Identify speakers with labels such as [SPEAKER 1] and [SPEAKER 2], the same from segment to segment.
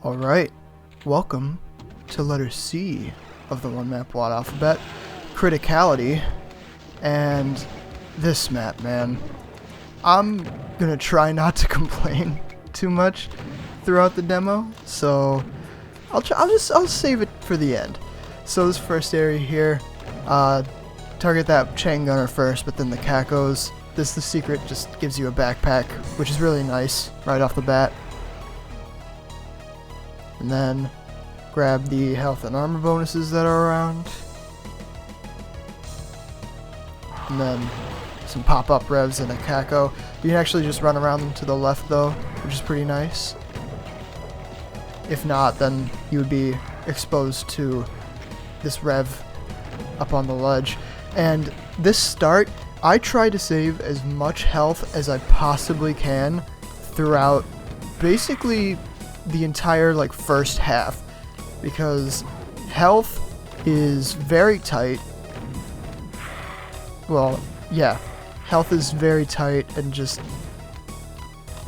[SPEAKER 1] Alright, welcome to letter C of the one map WAD alphabet, criticality, and this map, man. I'm gonna try not to complain too much throughout the demo, so I'll save it for the end. So this first area here, target that chain gunner first, but then the cacos. The secret just gives you a backpack, which is really nice right off the bat. And then grab the health and armor bonuses that are around. And then some pop-up revs and a caco. You can actually just run around them to the left though, which is pretty nice. If not, then you would be exposed to this rev up on the ledge. And this start, I try to save as much health as I possibly can throughout basically the entire first half, because health is very tight. Well, yeah, health is very tight, and just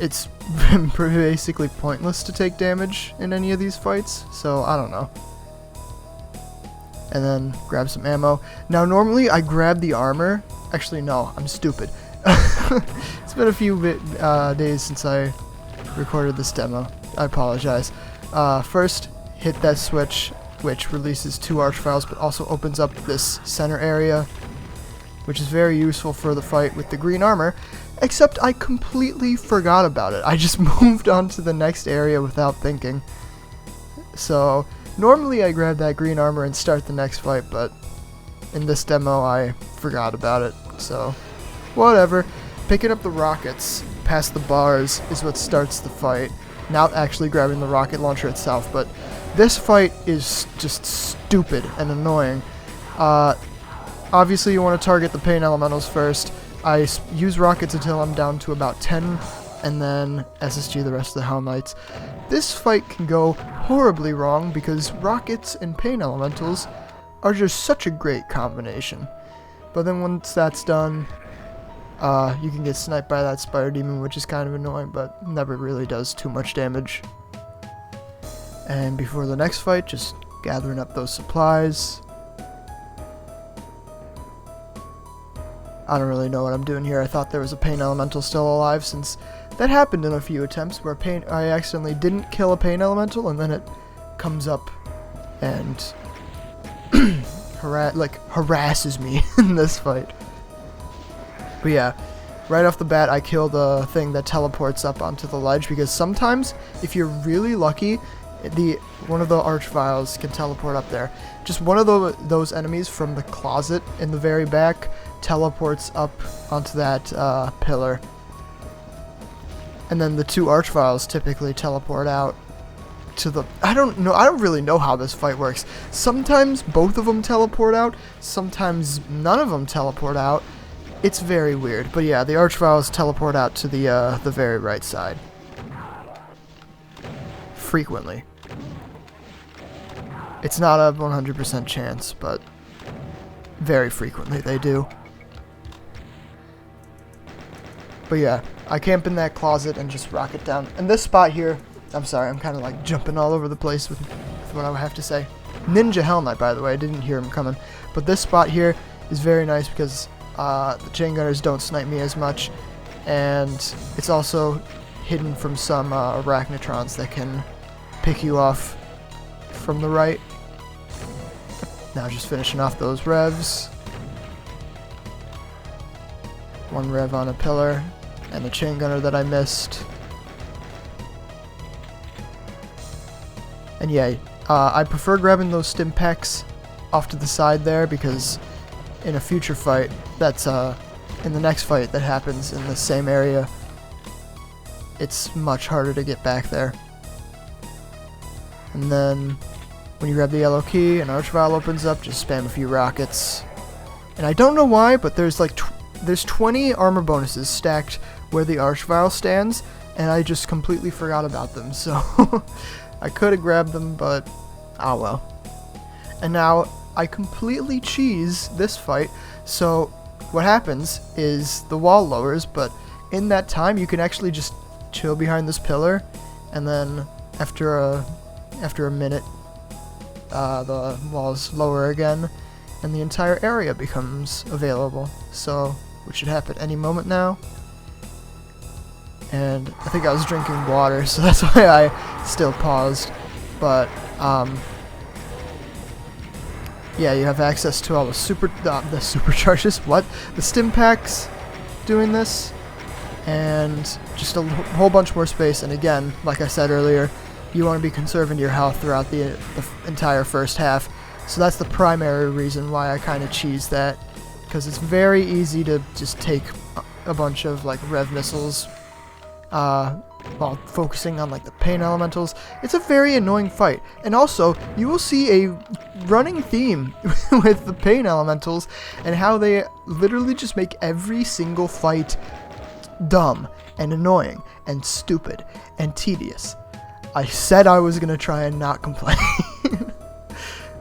[SPEAKER 1] it's basically pointless to take damage in any of these fights, so I don't know. And then grab some ammo. Now normally I grab the armor. Actually no, I'm stupid. It's been a few days since I recorded this demo. I apologize. First, hit that switch, which releases 2 arch files, but also opens up this center area, which is very useful for the fight with the green armor, except I completely forgot about it. I just moved on to the next area without thinking. So, normally I grab that green armor and start the next fight, but in this demo I forgot about it, so whatever. Picking up the rockets past the bars is what starts the fight, not actually grabbing the rocket launcher itself, but this fight is just stupid and annoying. Obviously you want to target the pain elementals first. I use rockets until I'm down to about 10, and then SSG the rest of the Helm Knights. This fight can go horribly wrong because rockets and pain elementals are just such a great combination. But then once that's done, you can get sniped by that spider demon, which is kind of annoying, but never really does too much damage. And before the next fight, just gathering up those supplies. I don't really know what I'm doing here. I thought there was a pain elemental still alive, since that happened in a few attempts where I accidentally didn't kill a pain elemental, and then it comes up and harasses me in this fight. But yeah, right off the bat I kill the thing that teleports up onto the ledge, because sometimes, if you're really lucky, one of the arch files can teleport up there. Just one of those enemies from the closet in the very back teleports up onto that pillar. And then the 2 arch files typically teleport out to the... I don't really know how this fight works. Sometimes both of them teleport out, sometimes none of them teleport out. It's very weird, but yeah, the arch files teleport out to the very right side. Frequently. It's not a 100% chance, but very frequently they do. But yeah, I camp in that closet and just rocket down. And this spot here, I'm sorry, I'm kind of jumping all over the place with what I have to say. Ninja Hell Knight, by the way, I didn't hear him coming. But this spot here is very nice because the chain gunners don't snipe me as much, and it's also hidden from some arachnotrons that can pick you off from the right. Now just finishing off those revs. 1 rev on a pillar, and a chain gunner that I missed. And yeah, I prefer grabbing those stim packs off to the side there, because in a future fight, that's in the next fight that happens in the same area, it's much harder to get back there. And then when you grab the yellow key, an arch file opens up, just spam a few rockets. And I don't know why, but there's there's 20 armor bonuses stacked where the arch file stands, and I just completely forgot about them, so I could have grabbed them, but oh well. And now I completely cheese this fight, so what happens is the wall lowers, but in that time you can actually just chill behind this pillar, and then after after a minute, the walls lower again, and the entire area becomes available. So, which should happen any moment now. And I think I was drinking water, so that's why I still paused. But, yeah, you have access to all the supercharges, the stim packs doing this, and just a whole bunch more space. And again, like I said earlier, you want to be conserving your health throughout the entire first half. So that's the primary reason why I kind of cheese that, because it's very easy to just take a bunch of like rev missiles while focusing on like the pain elementals. It's a very annoying fight, and also you will see a running theme with the pain elementals and how they literally just make every single fight dumb and annoying and stupid and tedious. I said I was gonna try and not complain.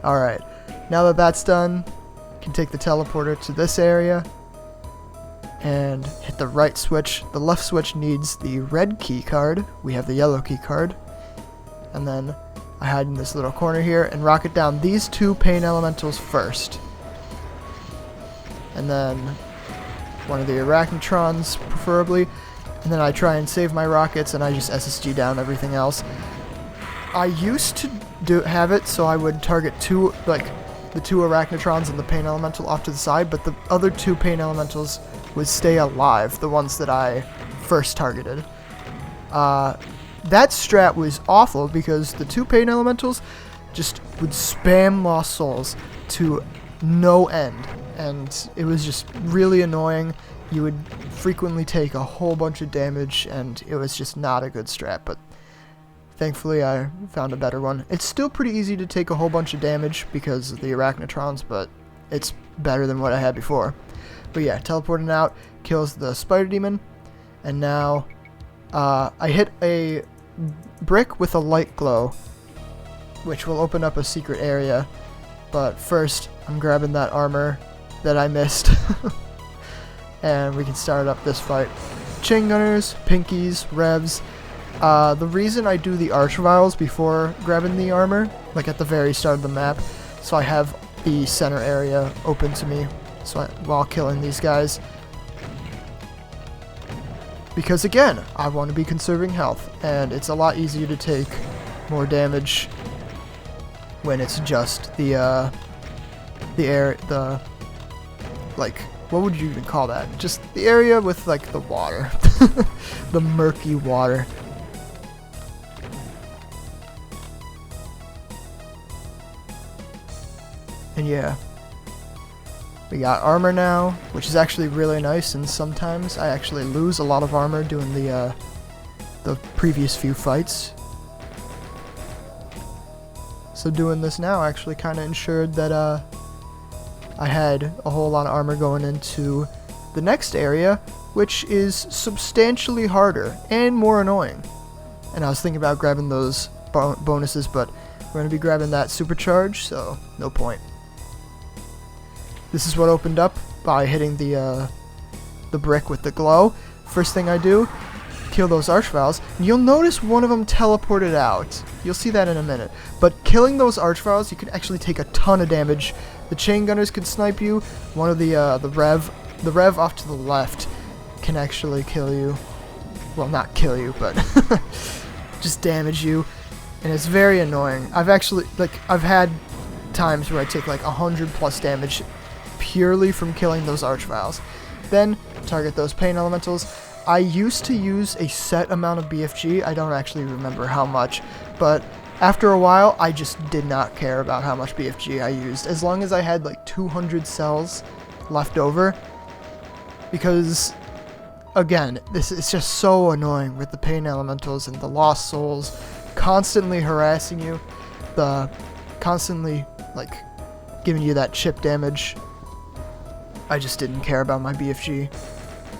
[SPEAKER 1] Alright, now that that's done, you can take the teleporter to this area and hit the right switch. The left switch needs the red key card. We have the yellow key card. And then I hide in this little corner here and rocket down these two pain elementals first. And then one of the arachnotrons, preferably. And then I try and save my rockets, and I just SSG down everything else. I used to have it so I would target the two arachnotrons and the pain elemental off to the side, but the other two pain elementals would stay alive, the ones that I first targeted. That strat was awful because the two pain elementals just would spam Lost Souls to no end, and it was just really annoying. You would frequently take a whole bunch of damage, and it was just not a good strat, but thankfully I found a better one. It's still pretty easy to take a whole bunch of damage because of the arachnotrons, but it's better than what I had before. But yeah, teleporting out kills the spider demon, and now I hit a brick with a light glow, which will open up a secret area. But first, I'm grabbing that armor that I missed, and we can start up this fight. Chain gunners, pinkies, revs. The reason I do the arch vials before grabbing the armor, like at the very start of the map, so I have the center area open to me while killing these guys. Because again, I want to be conserving health, and it's a lot easier to take more damage when it's just like, what would you even call that? Just the area with like the water, the murky water. And yeah, we got armor now, which is actually really nice, and sometimes I actually lose a lot of armor doing the previous few fights. So doing this now actually kind of ensured that I had a whole lot of armor going into the next area, which is substantially harder and more annoying. And I was thinking about grabbing those bonuses, but we're going to be grabbing that supercharge, so no point. This is what opened up by hitting the brick with the glow. First thing I do, kill those archviles. You'll notice one of them teleported out. You'll see that in a minute. But killing those archviles, you can actually take a ton of damage. The chain gunners can snipe you. One of the rev off to the left can actually kill you. Well, not kill you, but just damage you. And it's very annoying. I've had times where I take like 100+ damage purely from killing those archviles. Then target those pain elementals. I used to use a set amount of BFG. I don't actually remember how much, but after a while I just did not care about how much BFG I used, as long as I had like 200 cells left over, because again, this is just so annoying with the pain elementals and the Lost Souls constantly harassing you, constantly like giving you that chip damage. I just didn't care about my BFG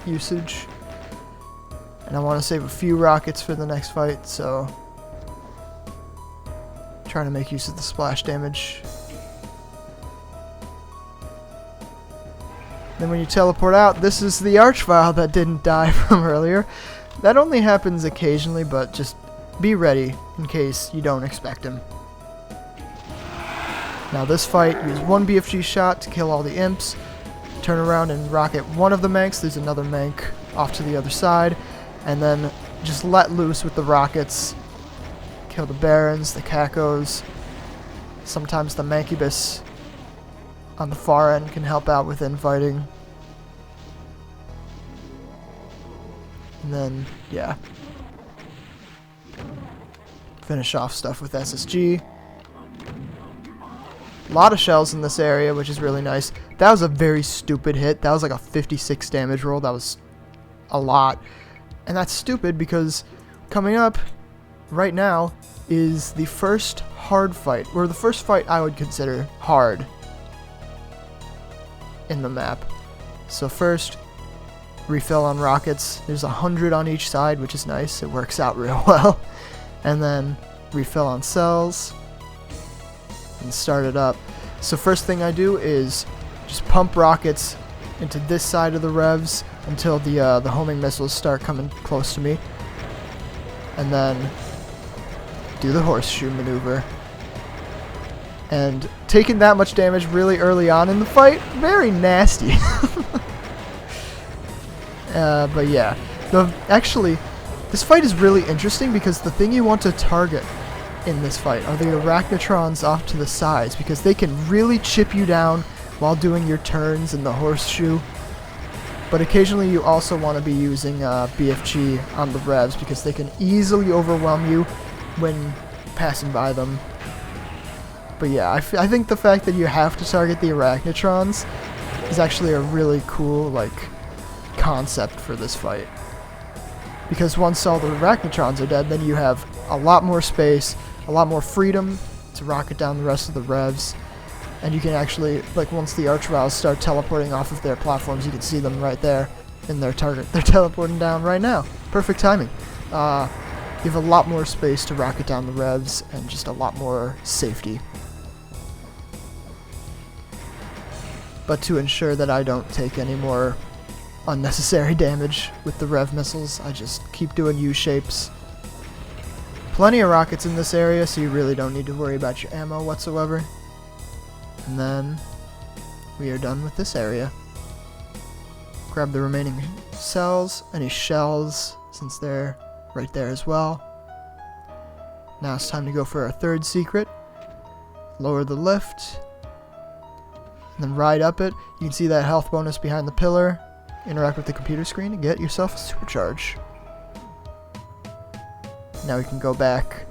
[SPEAKER 1] usage. And I want to save a few rockets for the next fight, so trying to make use of the splash damage. Then when you teleport out, this is the archvile that didn't die from earlier. That only happens occasionally, but just be ready in case you don't expect him. Now this fight, use one BFG shot to kill all the imps, turn around and rocket one of the manks, there's another mank off to the other side, and then just let loose with the rockets, kill the barons, the cacos, sometimes the mancubus on the far end can help out with infighting. And then, yeah, finish off stuff with SSG. A lot of shells in this area, which is really nice. That was a very stupid hit. That was like a 56 damage roll. That was a lot. And that's stupid because coming up right now is the first hard fight, or the first fight I would consider hard in the map. So first, refill on rockets. There's 100 on each side, which is nice. It works out real well. And then refill on cells and start it up. So first thing I do is just pump rockets into this side of the revs until the homing missiles start coming close to me, and then do the horseshoe maneuver. And taking that much damage really early on in the fight, very nasty. But yeah, actually, this fight is really interesting because the thing you want to target in this fight are the arachnotrons off to the sides, because they can really chip you down while doing your turns in the horseshoe. But occasionally you also want to be using BFG on the revs because they can easily overwhelm you when passing by them. But yeah, I think the fact that you have to target the arachnotrons is actually a really cool concept for this fight. Because once all the arachnotrons are dead, then you have a lot more space, a lot more freedom to rocket down the rest of the revs, and you can actually, once the archviles start teleporting off of their platforms, you can see them right there in their target. They're teleporting down right now. Perfect timing. You have a lot more space to rocket down the revs and just a lot more safety. But to ensure that I don't take any more unnecessary damage with the rev missiles, I just keep doing U-shapes. Plenty of rockets in this area, so you really don't need to worry about your ammo whatsoever. And then we are done with this area. Grab the remaining cells, any shells, since they're right there as well. Now it's time to go for our third secret. Lower the lift, and then ride up it. You can see that health bonus behind the pillar. Interact with the computer screen and get yourself a supercharge. Now we can go back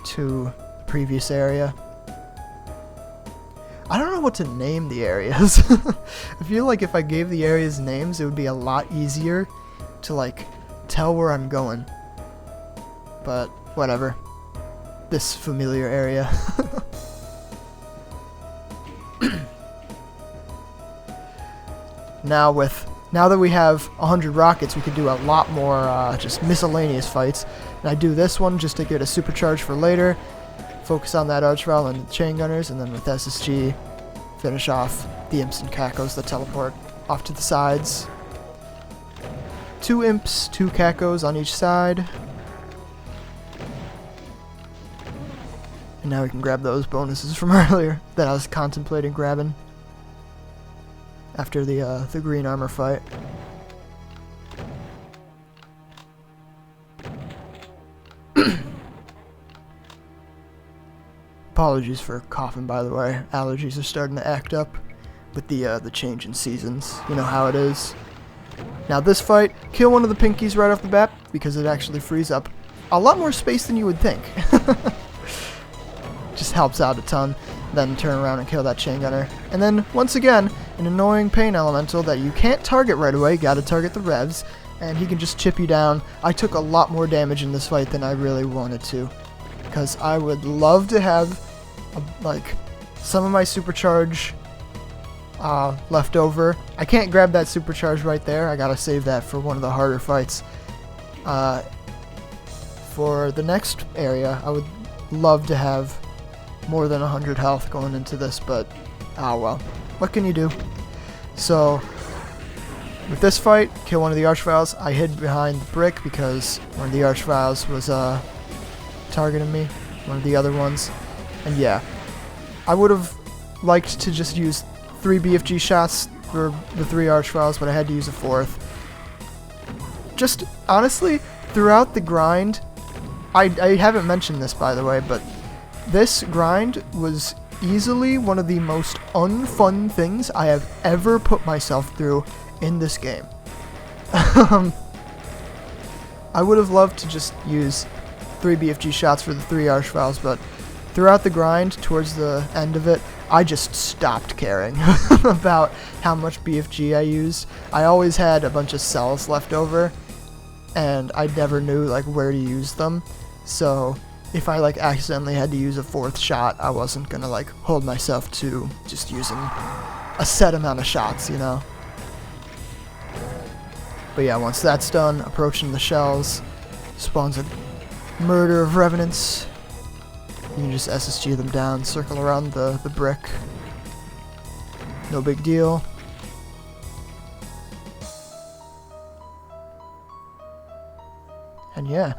[SPEAKER 1] to the previous area. I don't know what to name the areas. I feel like if I gave the areas names, it would be a lot easier to tell where I'm going. But whatever. This familiar area. Now that we have 100 rockets, we can do a lot more just miscellaneous fights. And I do this one just to get a supercharge for later. Focus on that archvile and the chain gunners, and then with SSG, finish off the imps and cacos that teleport off to the sides. 2 imps, 2 cacos on each side. And now we can grab those bonuses from earlier that I was contemplating grabbing after the green armor fight. Apologies for coughing, by the way. Allergies are starting to act up with the change in seasons. You know how it is. Now this fight, kill one of the pinkies right off the bat because it actually frees up a lot more space than you would think. Just helps out a ton. Then turn around and kill that chain gunner. And then, once again, an annoying pain elemental that you can't target right away. Gotta target the revs, and he can just chip you down. I took a lot more damage in this fight than I really wanted to, because I would love to have some of my supercharge left over. I can't grab that supercharge right there. I gotta save that for one of the harder fights. For the next area, I would love to have more than 100 health going into this, but well, what can you do? So with this fight, kill one of the archviles. I hid behind the brick because one of the archviles was targeting me, one of the other ones. And yeah, I would have liked to just use 3 BFG shots for the 3 archviles, but I had to use a 4th. Just, honestly, throughout the grind, I haven't mentioned this, by the way, but this grind was easily one of the most unfun things I have ever put myself through in this game. I would have loved to just use 3 BFG shots for the 3 archviles, but throughout the grind, towards the end of it, I just stopped caring about how much BFG I used. I always had a bunch of cells left over, and I never knew like where to use them. So if I like accidentally had to use a 4th shot, I wasn't gonna like hold myself to just using a set amount of shots, you know. But yeah, once that's done, approaching the shells, spawns a murder of revenants. You can just SSG them down, circle around the brick. No big deal. And yeah.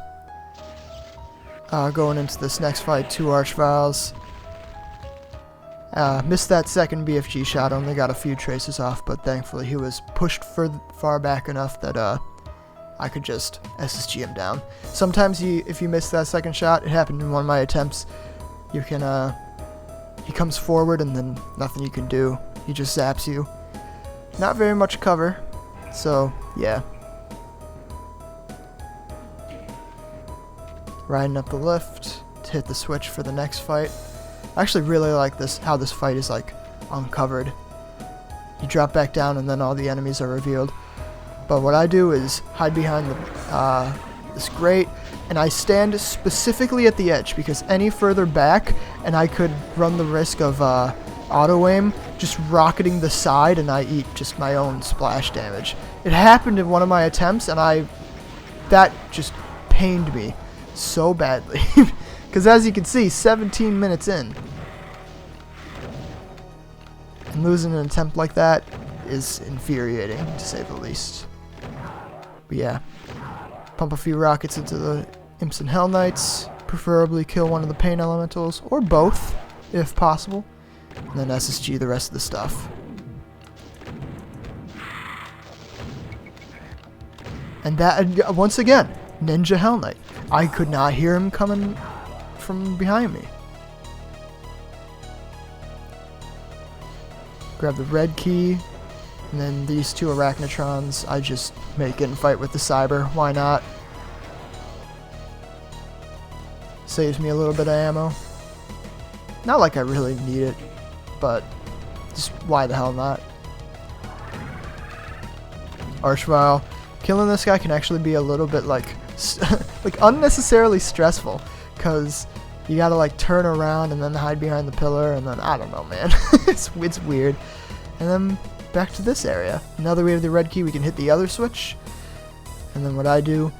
[SPEAKER 1] Going into this next fight, 2 archviles. Missed that second BFG shot, only got a few traces off, but thankfully he was pushed far back enough that I could just SSG him down. Sometimes if you miss that second shot, it happened in one of my attempts, you can, he comes forward and then nothing you can do. He just zaps you. Not very much cover, so yeah. Riding up the lift to hit the switch for the next fight. I actually really like this, how this fight is like uncovered. You drop back down and then all the enemies are revealed. But what I do is hide behind this grate, and I stand specifically at the edge because any further back and I could run the risk of auto aim just rocketing the side and I eat just my own splash damage. It happened in one of my attempts and that just pained me so badly. Because as you can see, 17 minutes in. And losing an attempt like that is infuriating, to say the least. But yeah. Pump a few rockets into the Imps and Hell Knights. Preferably kill one of the Pain Elementals, or both, if possible. And then SSG the rest of the stuff. And that, once again, Ninja Hell Knight. I could not hear him coming from behind me. Grab the red key, and then these 2 Arachnotrons, I just make it and fight with the Cyber. Why not? Saves me a little bit of ammo. Not like I really need it, but just why the hell not? Archvile. Killing this guy can actually be a little bit like unnecessarily stressful, because you gotta like turn around and then hide behind the pillar, and then I don't know, man. it's weird. And then back to this area. Now that we have the red key, we can hit the other switch. And then what I do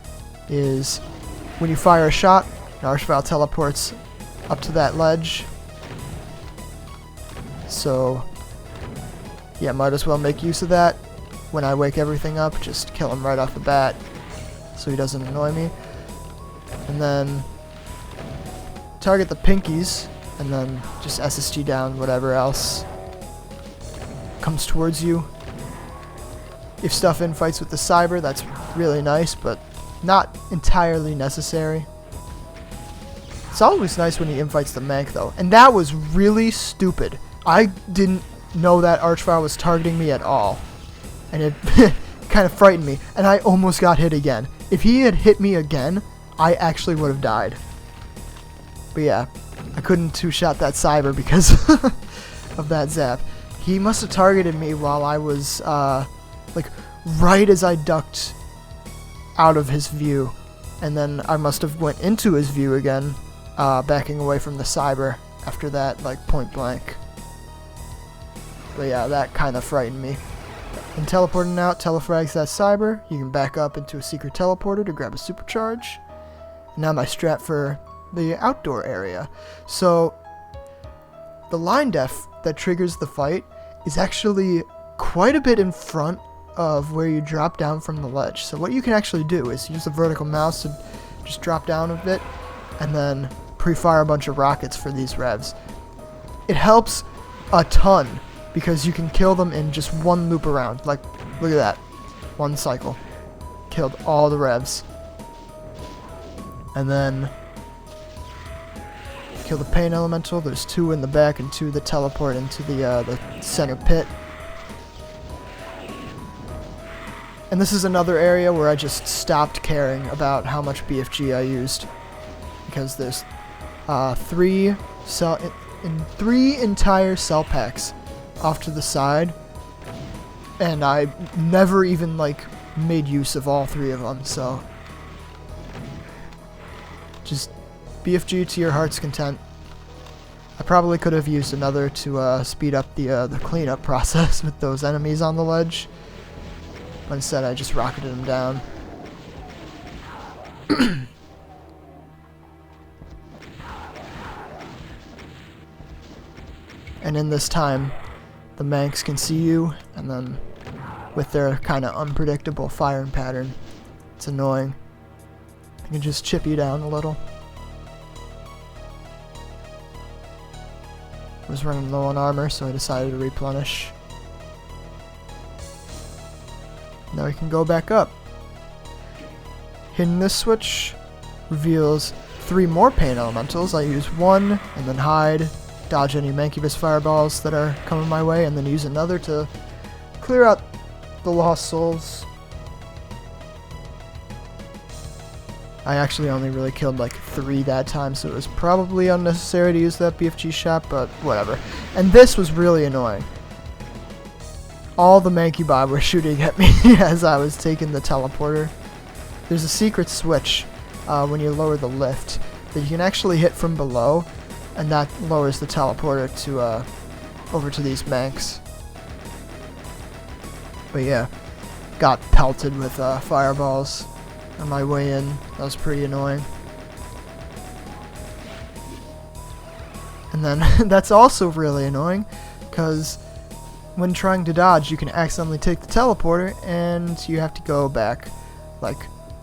[SPEAKER 1] is when you fire a shot, an archvile teleports up to that ledge. So yeah, might as well make use of that. When I wake everything up, just kill him right off the bat so he doesn't annoy me. And then target the pinkies, and then just SSG down whatever else comes towards you. If stuff infights with the Cyber, that's really nice, but not entirely necessary. It's always nice when he infights the Mank, though. And that was really stupid. I didn't know that Archvile was targeting me at all. And it kind of frightened me. And I almost got hit again. If he had hit me again, I actually would have died. But yeah, I couldn't two-shot that Cyber because of that zap. He must have targeted me while I was, like, right as I ducked out of his view. And then I must have went into his view again, backing away from the Cyber after that, like, point blank. But yeah, that kind of frightened me. And teleporting out, telefrags that Cyber. You can back up into a secret teleporter to grab a supercharge. And now my strat for the outdoor area. So, the line def that triggers the fight is actually quite a bit in front of where you drop down from the ledge. So what you can actually do is use the vertical mouse to just drop down a bit, and then pre-fire a bunch of rockets for these revs. It helps a ton because you can kill them in just one loop around. Like, look at that. One cycle. Killed all the revs. And then kill the pain elemental. There's 2 in the back and 2 that teleport into the center pit. And this is another area where I just stopped caring about how much BFG I used, because there's 3 entire cell packs off to the side, and I never even like made use of all 3 of them. So just BFG to your heart's content. I probably could have used another to speed up the cleanup process with those enemies on the ledge. But instead, I just rocketed them down. And in this time, the Manx can see you, and then with their kind of unpredictable firing pattern, it's annoying. They can just chip you down a little. I was running low on armor, so I decided to replenish. Now we can go back up. Hitting this switch reveals 3 more pain elementals. I use 1 and then hide, dodge any Mancubus fireballs that are coming my way, and then use another to clear out the lost souls. I actually only really killed like 3 that time, so it was probably unnecessary to use that BFG shot, but whatever. And this was really annoying. All the Mancubi were shooting at me as I was taking the teleporter. There's a secret switch when you lower the lift that you can actually hit from below, and that lowers the teleporter to over to these Manx. But yeah, got pelted with fireballs on my way in. That was pretty annoying. And then that's also really annoying because when trying to dodge, you can accidentally take the teleporter and you have to go back. Like,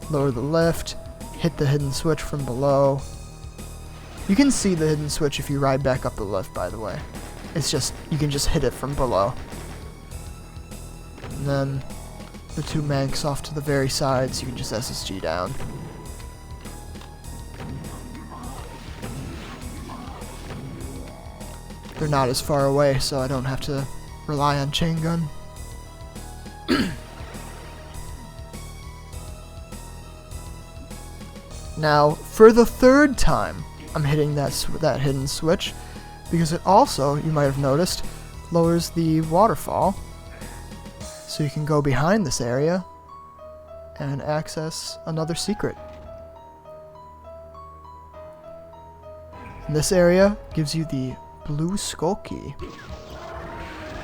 [SPEAKER 1] lower the lift, hit the hidden switch from below. You can see the hidden switch if you ride back up the lift, by the way. It's just, you can just hit it from below. And then the 2 Manx off to the very sides, you can just SSG down. They're not as far away, so I don't have to rely on chain gun. Now, for the 3rd time, I'm hitting that hidden switch, because it also, you might have noticed, lowers the waterfall, so you can go behind this area and access another secret. And this area gives you the blue skull key.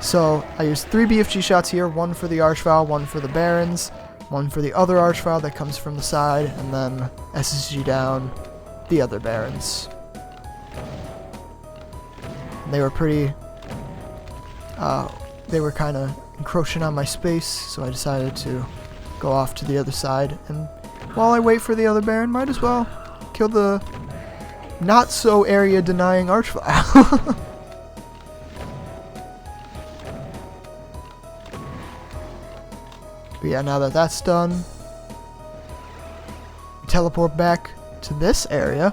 [SPEAKER 1] So I used 3 BFG shots here, 1 for the Archvile, 1 for the Barons, 1 for the other Archvile that comes from the side, and then SSG down the other Barons. And they were pretty, they were kind of encroaching on my space, so I decided to go off to the other side, and while I wait for the other Baron, might as well kill the not so area denying Archvile. But yeah, now that that's done, teleport back to this area,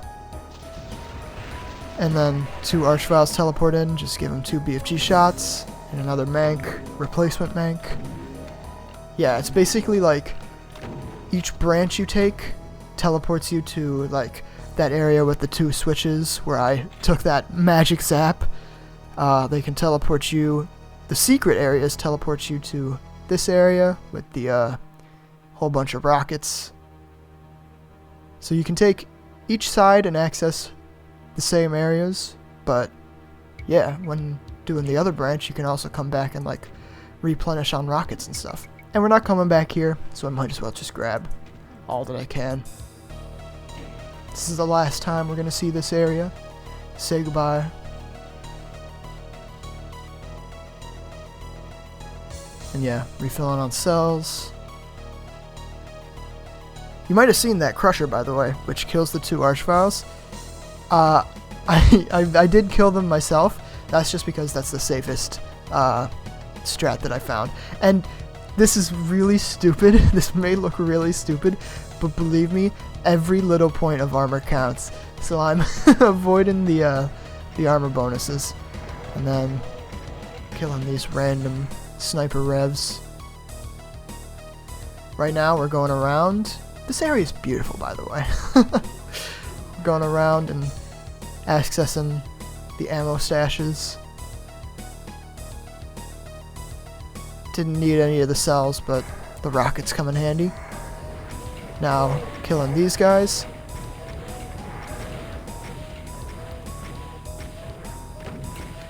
[SPEAKER 1] and then 2 Archviles teleport in, just give them 2 BFG shots, and another Mank, replacement Mank. Yeah, it's basically like each branch you take teleports you to like that area with the 2 switches where I took that magic zap. They can teleport you, the secret areas teleport you to this area with the whole bunch of rockets. So you can take each side and access the same areas, but yeah, when doing the other branch, you can also come back and like replenish on rockets and stuff. And we're not coming back here, so I might as well just grab all that I can. This is the last time we're gonna see this area. Say goodbye. And yeah, refilling on cells. You might have seen that Crusher, by the way, which kills the 2 Archviles. I did kill them myself. That's just because that's the safest strat that I found. And this is really stupid. This may look really stupid, but believe me, every little point of armor counts. So I'm avoiding the armor bonuses, and then killing these random sniper revs. Right now we're going around. This area is beautiful, by the way. We're going around and accessing the ammo stashes. Didn't need any of the cells, but the rockets come in handy. Now killing these guys.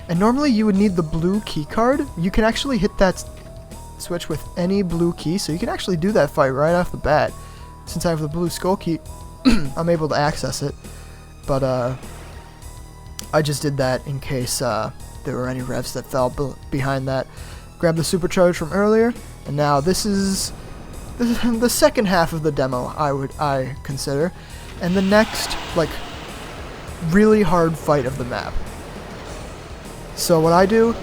[SPEAKER 1] And normally you would need the blue key card. You can actually hit that switch with any blue key, so you can actually do that fight right off the bat. Since I have the blue skull key, I'm able to access it. But I just did that in case there were any revs that fell behind that. Grab the supercharge from earlier, and now this is the second half of the demo, I consider, and the next like really hard fight of the map. So what I do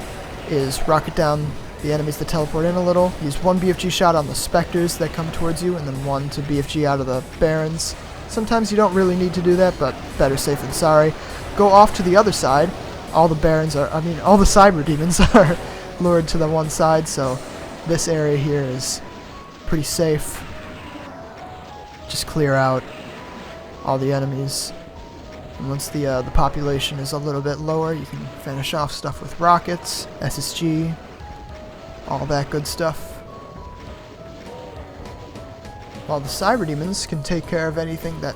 [SPEAKER 1] is rocket down the enemies that teleport in a little, use one BFG shot on the specters that come towards you, and then one to BFG out of the barons. Sometimes you don't really need to do that, but better safe than sorry. Go off to the other side. All the barons are, all the cyber demons are lured to the one side, so this area here is pretty safe. Just clear out all the enemies. And once the population is a little bit lower, you can finish off stuff with rockets, SSG, all that good stuff. While the cyber demons can take care of anything that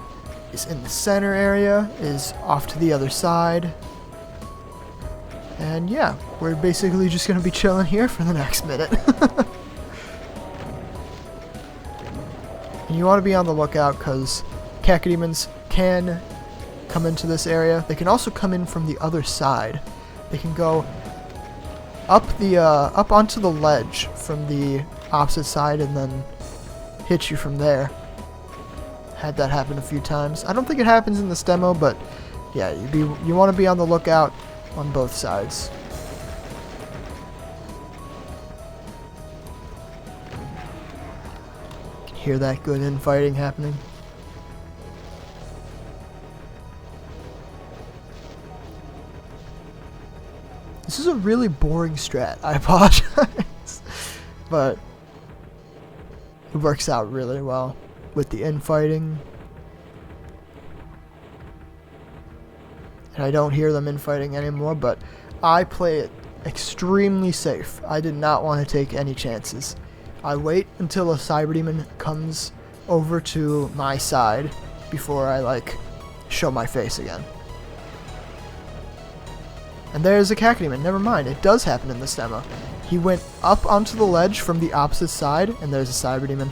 [SPEAKER 1] is in the center area, is off to the other side. And yeah, we're basically just going to be chilling here for the next minute. And you want to be on the lookout because cacodemons can come into this area. They can also come in from the other side. They can go up onto the ledge from the opposite side and then hit you from there. Had that happen a few times. I don't think it happens in this demo, but yeah, you want to be on the lookout on both sides. You can hear that good infighting happening. This is a really boring strat, I apologize, but it works out really well with the infighting. And I don't hear them infighting anymore, but I play it extremely safe. I did not want to take any chances. I wait until a cyber demon comes over to my side before I show my face again. And there's a cacodemon. Never mind, it does happen in this demo. He went up onto the ledge from the opposite side, and there's a cyber demon.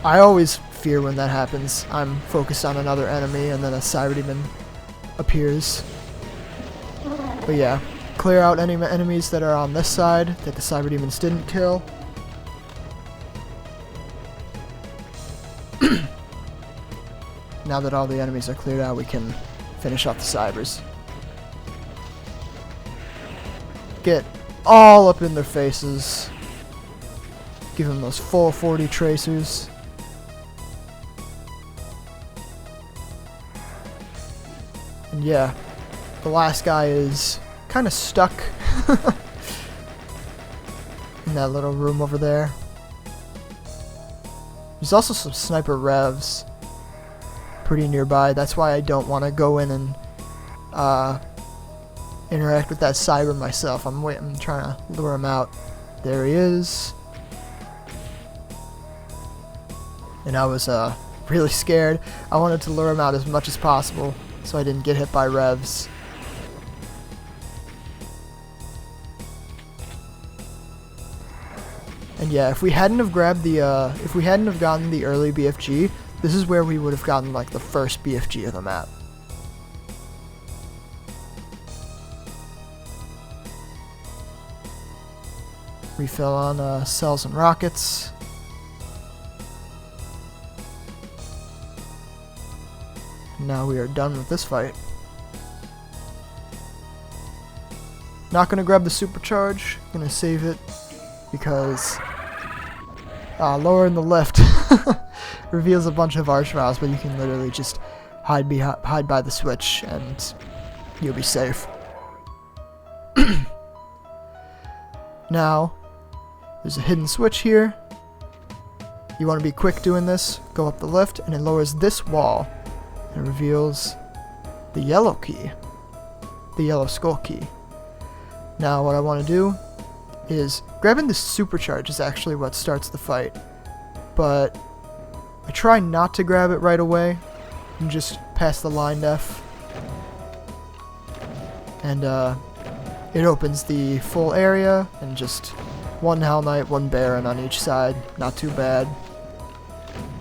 [SPEAKER 1] I always fear when that happens. I'm focused on another enemy, and then a cyber demon appears. But yeah, clear out any enemies that are on this side that the cyber demons didn't kill. Now that all the enemies are cleared out, we can finish off the cybers. Get all up in their faces. Give them those full 40 tracers. And yeah, the last guy is kind of stuck in that little room over there. There's also some sniper revs pretty nearby. That's why I don't want to go in and interact with that cyber myself. I'm trying to lure him out. There he is. And I was really scared. I wanted to lure him out as much as possible so I didn't get hit by revs. And yeah, if we hadn't have grabbed the if we hadn't have gotten the early BFG, this is where we would have gotten the first BFG of the map. Refill on cells and rockets. Now we are done with this fight. Not gonna grab the supercharge. Gonna save it because lower in the lift reveals a bunch of arch vials, but you can literally just hide by the switch and you'll be safe. Now, there's a hidden switch here. You want to be quick doing this. Go up the lift, and it lowers this wall and reveals the yellow key, the yellow skull key. Now, what I want to do is grabbing the supercharge is actually what starts the fight, but I try not to grab it right away and just pass the line def, and it opens the full area and just one Hell Knight, one Baron on each side. Not too bad.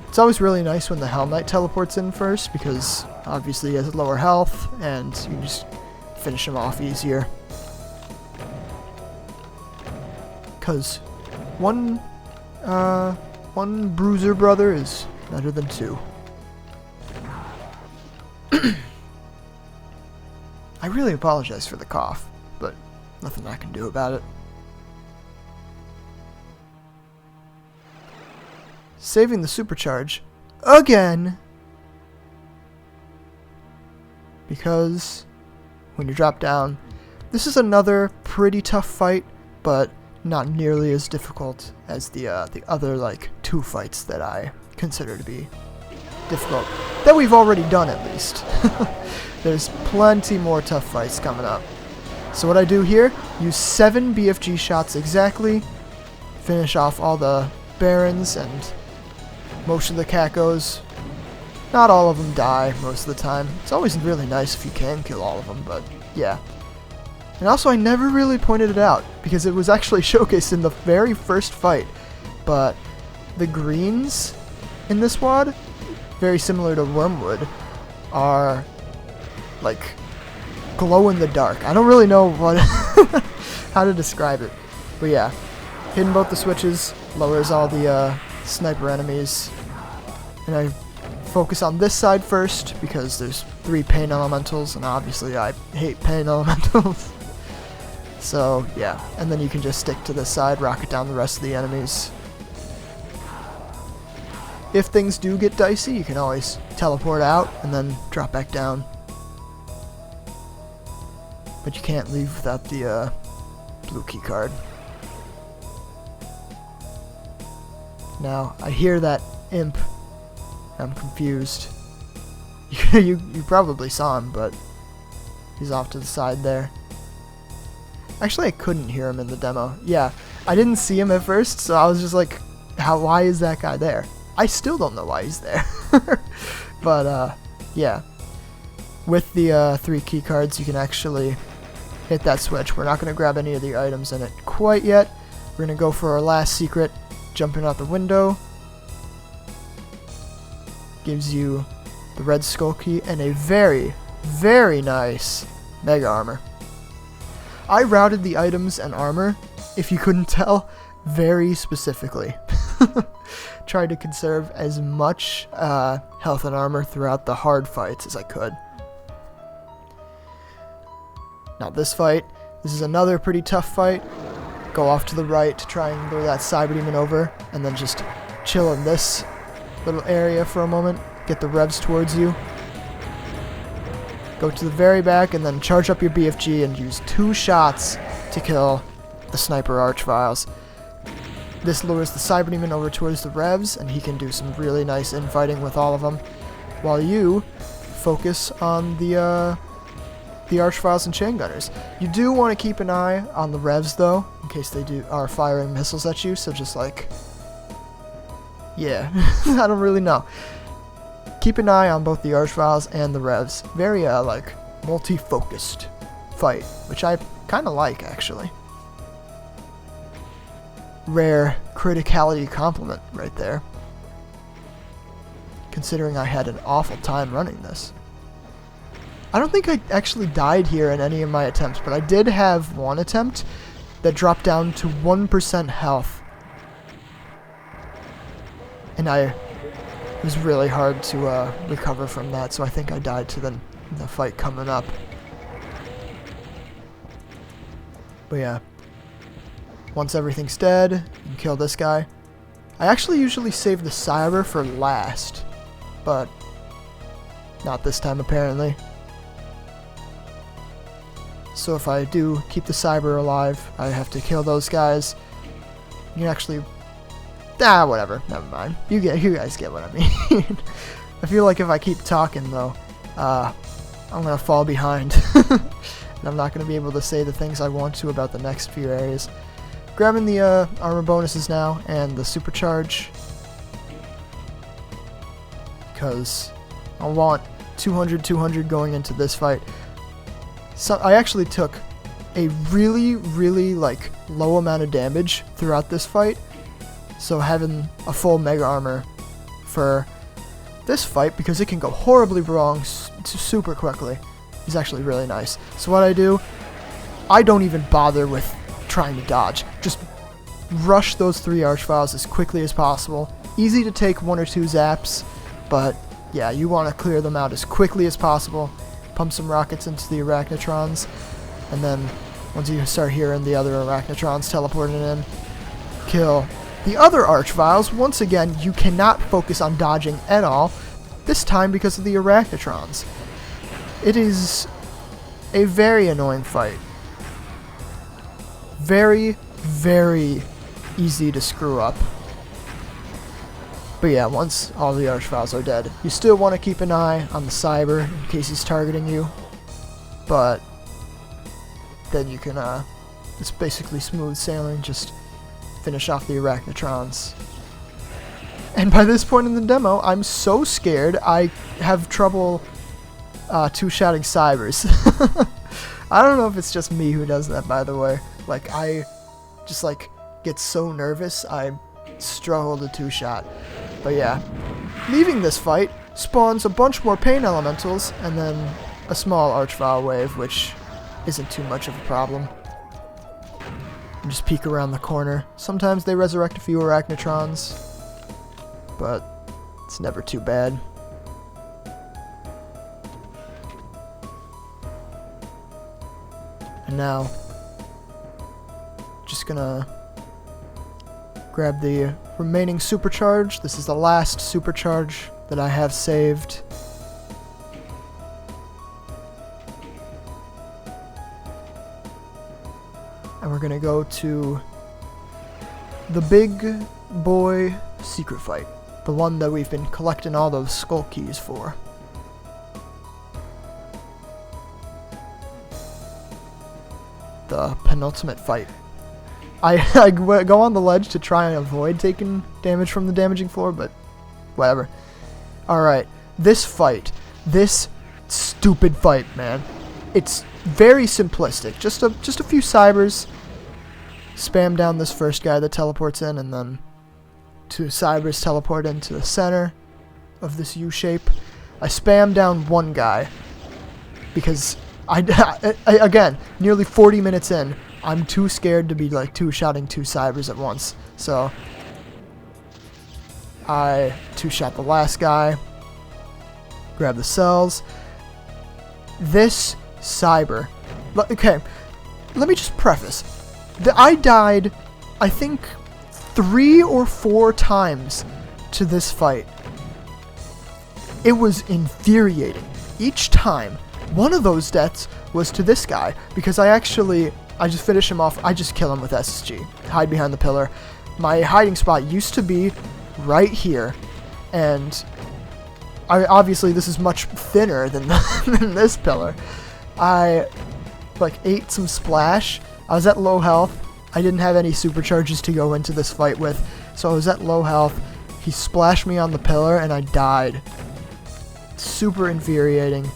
[SPEAKER 1] It's always really nice when the Hell Knight teleports in first because obviously he has lower health and you can just finish him off easier. Because one bruiser brother is better than two. I really apologize for the cough, but nothing I can do about it. Saving the supercharge again, because when you drop down, this is another pretty tough fight, but not nearly as difficult as the other like 2 fights that I consider to be difficult, that we've already done at least. There's plenty more tough fights coming up. So what I do here, use 7 BFG shots exactly, finish off all the Barons and most of the Cacos. Not all of them die most of the time. It's always really nice if you can kill all of them, but yeah. And also, I never really pointed it out, because it was actually showcased in the very first fight, but the greens in this WAD, very similar to Wormwood, are like glow in the dark. I don't really know what how to describe it, but yeah, hitting both the switches lowers all the sniper enemies, and I focus on this side first because there's 3 pain elementals, and obviously I hate pain elementals. So yeah, and then you can just stick to this side, rocket down the rest of the enemies. If things do get dicey, you can always teleport out and then drop back down. But you can't leave without the blue key card. Now, I hear that imp. I'm confused. you probably saw him, but he's off to the side there. Actually, I couldn't hear him in the demo. Yeah, I didn't see him at first, so I was just like, why is that guy there? I still don't know why he's there. But, yeah. With the 3 key cards, you can actually hit that switch. We're not going to grab any of the items in it quite yet. We're going to go for our last secret, jumping out the window. Gives you the red skull key and a very, very nice mega armor. I routed the items and armor, if you couldn't tell, very specifically. Tried to conserve as much health and armor throughout the hard fights as I could. Now this fight, this is another pretty tough fight. Go off to the right to try and lure that cyber demon over, and then just chill in this little area for a moment. Get the revs towards you. Go to the very back and then charge up your BFG and use 2 shots to kill the sniper archviles. This lures the cyber demon over towards the revs, and he can do some really nice infighting with all of them, while you focus on the archviles and chain gunners. You do want to keep an eye on the revs though, in case they are firing missiles at you. So just like, yeah, I don't really know. Keep an eye on both the archviles and the revs. Very like multi-focused fight, which I kind of like actually. Rare criticality compliment right there, considering I had an awful time running this. I don't think I actually died here in any of my attempts, but I did have one attempt that dropped down to 1% health, and it was really hard to recover from that, so I think I died to the fight coming up. But yeah, once everything's dead, you can kill this guy. I actually usually save the cyber for last, but not this time apparently. So if I do keep the cyber alive, I have to kill those guys. You can actually... whatever. Never mind. You guys get what I mean. I feel like if I keep talking, though, I'm going to fall behind. And I'm not going to be able to say the things I want to about the next few areas. Grabbing the armor bonuses now, and the supercharge. Because I want 200 going into this fight. So I actually took a really, really, like, low amount of damage throughout this fight. So having a full mega armor for this fight, because it can go horribly wrong super quickly, is actually really nice. So what I do, I don't even bother with trying to dodge. Just rush those 3 archviles as quickly as possible. Easy to take 1 or 2 zaps, but yeah, you want to clear them out as quickly as possible. Pump some rockets into the arachnotrons, and then once you start hearing the other arachnotrons teleporting in, kill the other archviles. Once again, you cannot focus on dodging at all, this time because of the arachnotrons. It is a very annoying fight. Very, very easy to screw up. But yeah, once all the archviles are dead, you still want to keep an eye on the cyber in case he's targeting you. But then you can, it's basically smooth sailing, just finish off the arachnotrons. And by this point in the demo, I'm so scared I have trouble two-shotting cybers. I don't know if it's just me who does that, by the way. Like, I just, like, get so nervous, I struggle to two-shot. But yeah, leaving this fight spawns a bunch more pain elementals, and then a small archvile wave, which isn't too much of a problem. And just peek around the corner. Sometimes they resurrect a few arachnotrons, but it's never too bad. And now, just gonna grab the remaining supercharge. This is the last supercharge that I have saved. And we're gonna go to the big boy secret fight. The one that we've been collecting all those skull keys for. The penultimate fight. I go on the ledge to try and avoid taking damage from the damaging floor, but whatever. Alright, this fight. This stupid fight, man. It's very simplistic. Just a few cybers. Spam down this first guy that teleports in, and then 2 cybers teleport into the center of this U shape. I spam down one guy because again, nearly 40 minutes in, I'm too scared to be like two-shotting 2 cybers at once. So I two-shot the last guy, grab the cells. This cyber, okay, let me just preface. I died, I think, 3 or 4 times to this fight. It was infuriating. Each time, one of those deaths was to this guy, because I just finish him off. I just kill him with SSG. Hide behind the pillar. My hiding spot used to be right here, and obviously this is much thinner than, than this pillar. I ate some splash. I was at low health. I didn't have any supercharges to go into this fight with, so I was at low health. He splashed me on the pillar, and I died. Super infuriating.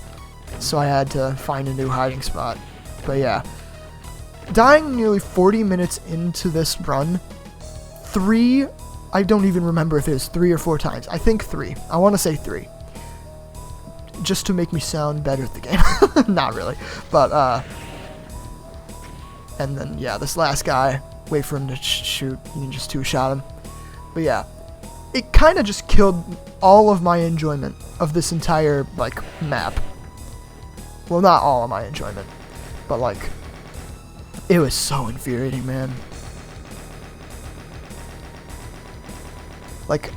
[SPEAKER 1] So I had to find a new hiding spot. But yeah. Dying nearly 40 minutes into this run, I don't even remember if it was 3 or 4 times. I think 3. I want to say 3. Just to make me sound better at the game. Not really. But, and then, yeah, this last guy, wait for him to shoot. You can just two-shot him. But yeah, it kind of just killed all of my enjoyment of this entire, like, map. Well, not all of my enjoyment, but, like, It was so infuriating, man. Like,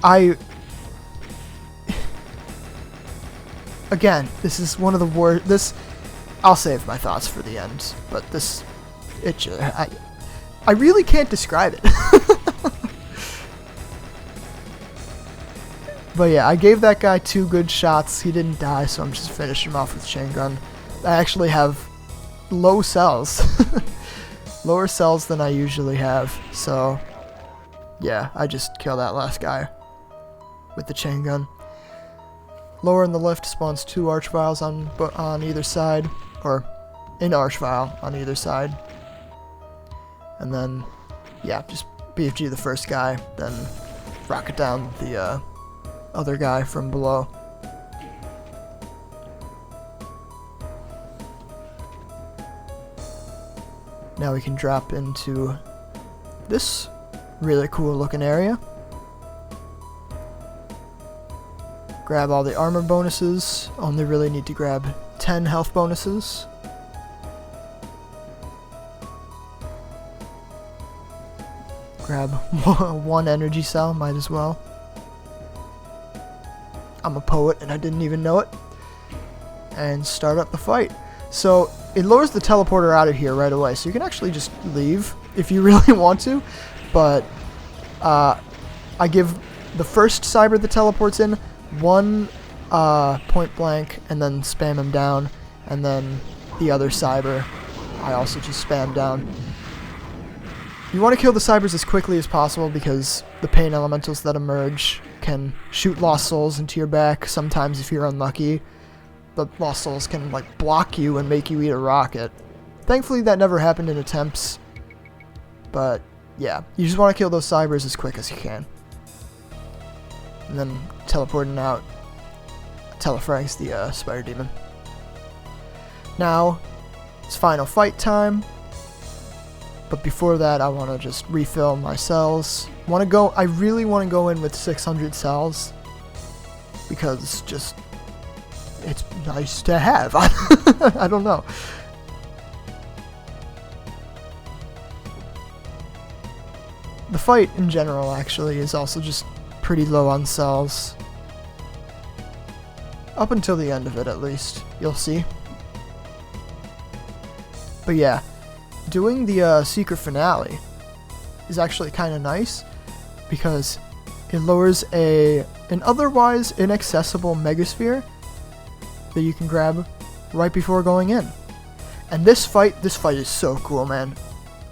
[SPEAKER 1] again, this is one of the worst. I'll save my thoughts for the end, but I really can't describe it. But yeah, I gave that guy 2 good shots. He didn't die, so I'm just finishing him off with chain gun. I actually have low cells. Lower cells than I usually have, so yeah, I just killed that last guy with the chain gun. Lower in the lift spawns 2 archviles on either side, or an archvile on either side. And then, yeah, just BFG the first guy, then rocket down the other guy from below. Now we can drop into this really cool looking area. Grab all the armor bonuses. Only really need to grab 10 health bonuses. Grab 1 energy cell, might as well. I'm a poet and I didn't even know it. And start up the fight. So it lowers the teleporter out of here right away, so you can actually just leave if you really want to. But I give the first cyber that teleports in 1 point blank and then spam him down, and then the other cyber I also just spam down. You want to kill the cybers as quickly as possible because the pain elementals that emerge can shoot lost souls into your back. Sometimes if you're unlucky, the lost souls can like block you and make you eat a rocket. Thankfully that never happened in attempts, but yeah, you just want to kill those cybers as quick as you can. And then teleporting out telefrags the spider demon. Now it's final fight time. But before that, I want to just refill my cells. I really want to go in with 600 cells because it's nice to have. I don't know. The fight in general actually is also just pretty low on cells. Up until the end of it, at least. You'll see. But yeah. Doing the secret finale is actually kind of nice because it lowers an otherwise inaccessible megasphere that you can grab right before going in. And this fight is so cool, man.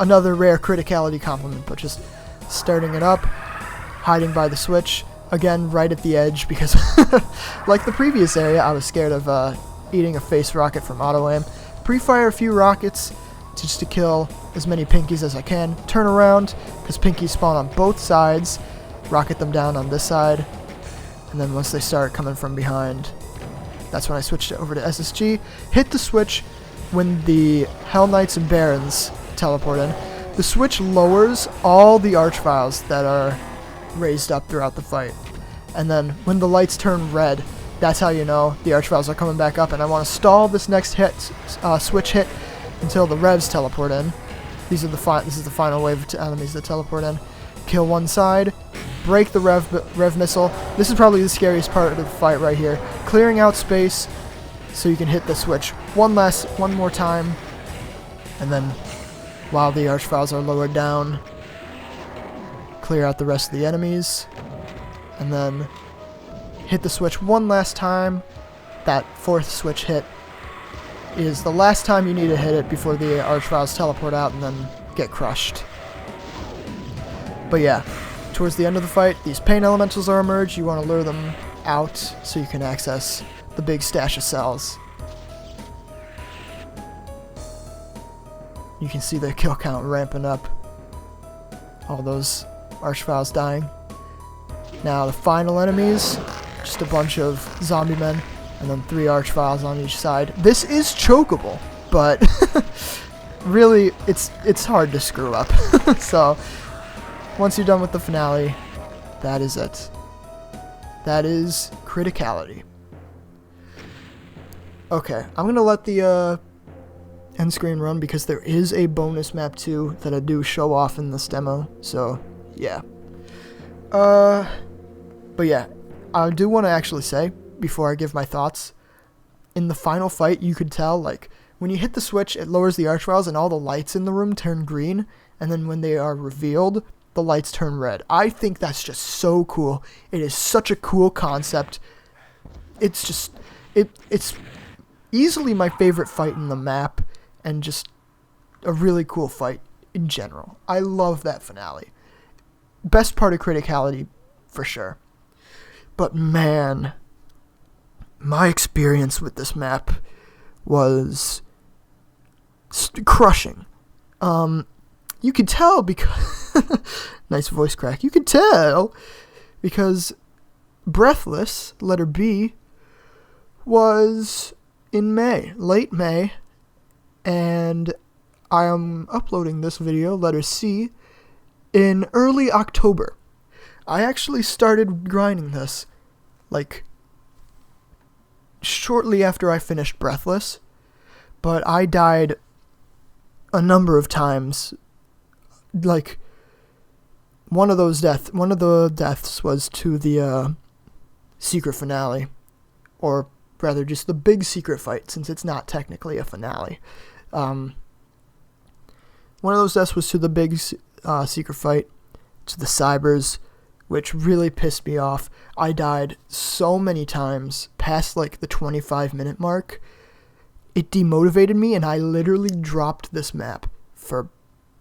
[SPEAKER 1] Another rare criticality compliment, but just starting it up, hiding by the switch, again right at the edge because like the previous area, I was scared of eating a face rocket from auto aim. Pre-fire a few rockets just to kill as many pinkies as I can. Turn around, because pinkies spawn on both sides. Rocket them down on this side. And then once they start coming from behind, that's when I switched it over to SSG. Hit the switch when the Hell Knights and Barons teleport in. The switch lowers all the archviles that are raised up throughout the fight. And then when the lights turn red, that's how you know the archviles are coming back up. And I want to stall this next switch hit until the revs teleport in. This is the final wave of enemies that teleport in. Kill one side, break the rev missile. This is probably the scariest part of the fight right here. Clearing out space so you can hit the switch one more time, and then while the archviles are lowered down, clear out the rest of the enemies, and then hit the switch one last time. That 4th switch hit is the last time you need to hit it before the archviles teleport out and then get crushed. But yeah, towards the end of the fight, these pain elementals are emerged. You want to lure them out so you can access the big stash of cells. You can see the kill count ramping up. All those archviles dying. Now the final enemies, just a bunch of zombie men. And then 3 archviles on each side. This is chokeable, but really, it's hard to screw up. So, once you're done with the finale, that is it. That is criticality. Okay, I'm gonna let the end screen run because there is a bonus map too that I do show off in this demo. So yeah. But yeah, I do want to actually say before I give my thoughts, in the final fight you could tell, like, when you hit the switch it lowers the archviles and all the lights in the room turn green, and then when they are revealed the lights turn red. I think that's just so cool. It is such a cool concept. It's just it's easily my favorite fight in the map, and just a really cool fight in general. I love that finale. Best part of Criticality for sure. But man, my experience with this map was crushing. You could tell because nice voice crack. You could tell because Breathless, letter B, was in May, late May, and I am uploading this video, letter C, in early October. I actually started grinding this, like, shortly after I finished Breathless, but I died a number of times. Like, one of the deaths was to the secret finale, or rather just the big secret fight, since it's not technically a finale. One of those deaths was to the big secret fight, to the Cybers, which really pissed me off. I died so many times past like the 25-minute mark. It demotivated me, and I literally dropped this map for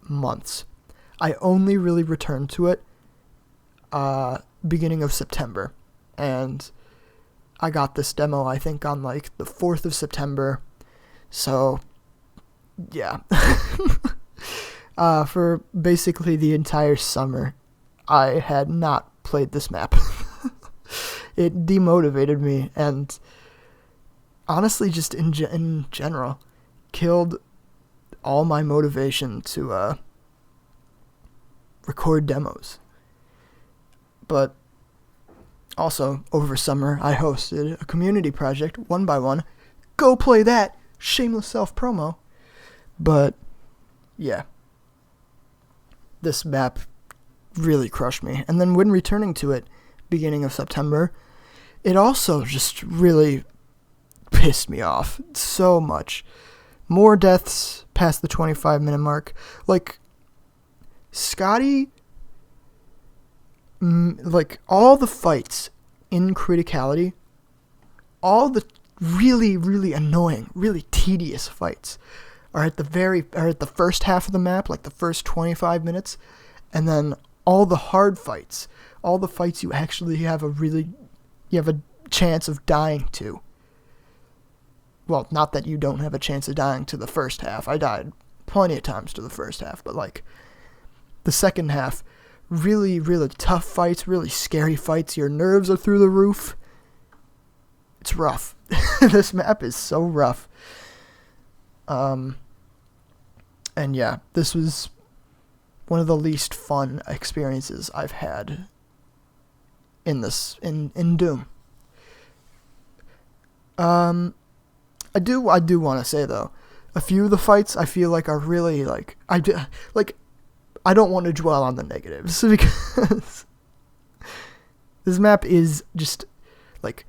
[SPEAKER 1] months. I only really returned to it beginning of September, and I got this demo, I think, on like the 4th of September. So yeah. For basically the entire summer, I had not played this map. It demotivated me, and honestly, just in general, killed all my motivation to record demos. But also, over summer, I hosted a community project, 1x1. Go play that! Shameless self-promo. But yeah, this map really crushed me. And then when returning to it, beginning of September, it also just really pissed me off so much. More deaths past the 25-minute mark. Like, Scotty, like, all the fights in Criticality, all the really, really annoying, really tedious fights are at the first half of the map, like the first 25 minutes, and then all the hard fights, all the fights you actually have a chance of dying to. Well, not that you don't have a chance of dying to the first half. I died plenty of times to the first half, but like the second half, really, really tough fights, really scary fights. Your nerves are through the roof. It's rough. This map is so rough. And yeah, this was one of the least fun experiences I've had in Doom. I do want to say though, a few of the fights I feel like are really I don't want to dwell on the negatives because this map is just like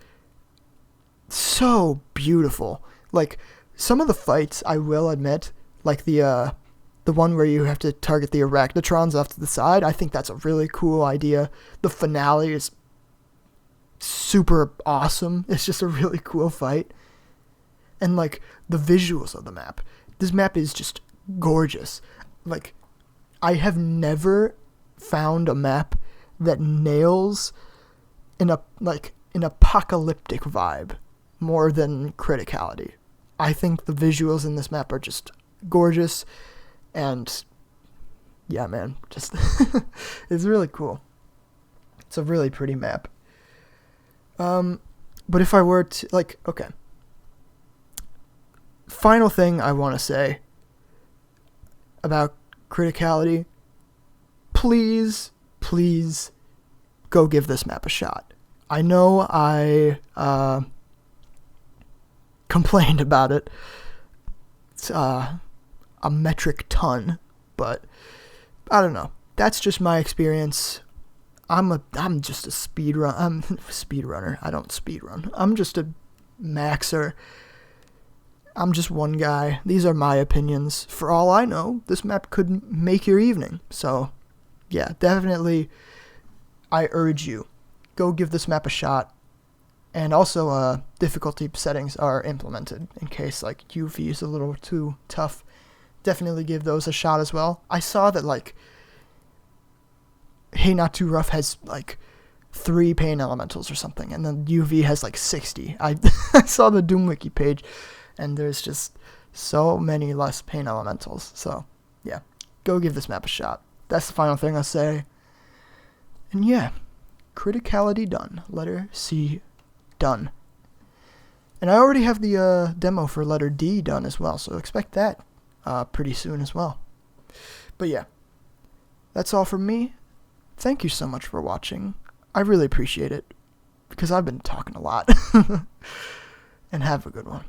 [SPEAKER 1] so beautiful. Like, some of the fights, I will admit, like the one where you have to target the arachnotrons off to the side, I think that's a really cool idea. The finale is super awesome. It's just a really cool fight. And like the visuals of the map. This map is just gorgeous. Like, I have never found a map that nails an apocalyptic vibe more than Criticality. I think the visuals in this map are just gorgeous, and yeah, man, just it's really cool. It's a really pretty map. But if I were to, okay. Final thing I want to say about Criticality, please go give this map a shot. I know I complained about it a metric ton, but I don't know. That's just my experience. I'm just a speedrunner. I don't speedrun. I'm just a maxer. I'm just one guy. These are my opinions. For all I know, this map could make your evening. So, yeah, definitely I urge you, go give this map a shot. And also, difficulty settings are implemented in case, like, UV is a little too tough. Definitely give those a shot as well. I saw that, like, Hey Not Too Rough has, like, 3 pain elementals or something, and then UV has, like, 60. I saw the Doom Wiki page, and there's just so many less pain elementals. So, yeah, go give this map a shot. That's the final thing I'll say. And yeah, criticality done. Letter C done. And I already have the demo for letter D done as well, so expect that pretty soon as well. But yeah, that's all from me. Thank you so much for watching. I really appreciate it, because I've been talking a lot. And have a good one.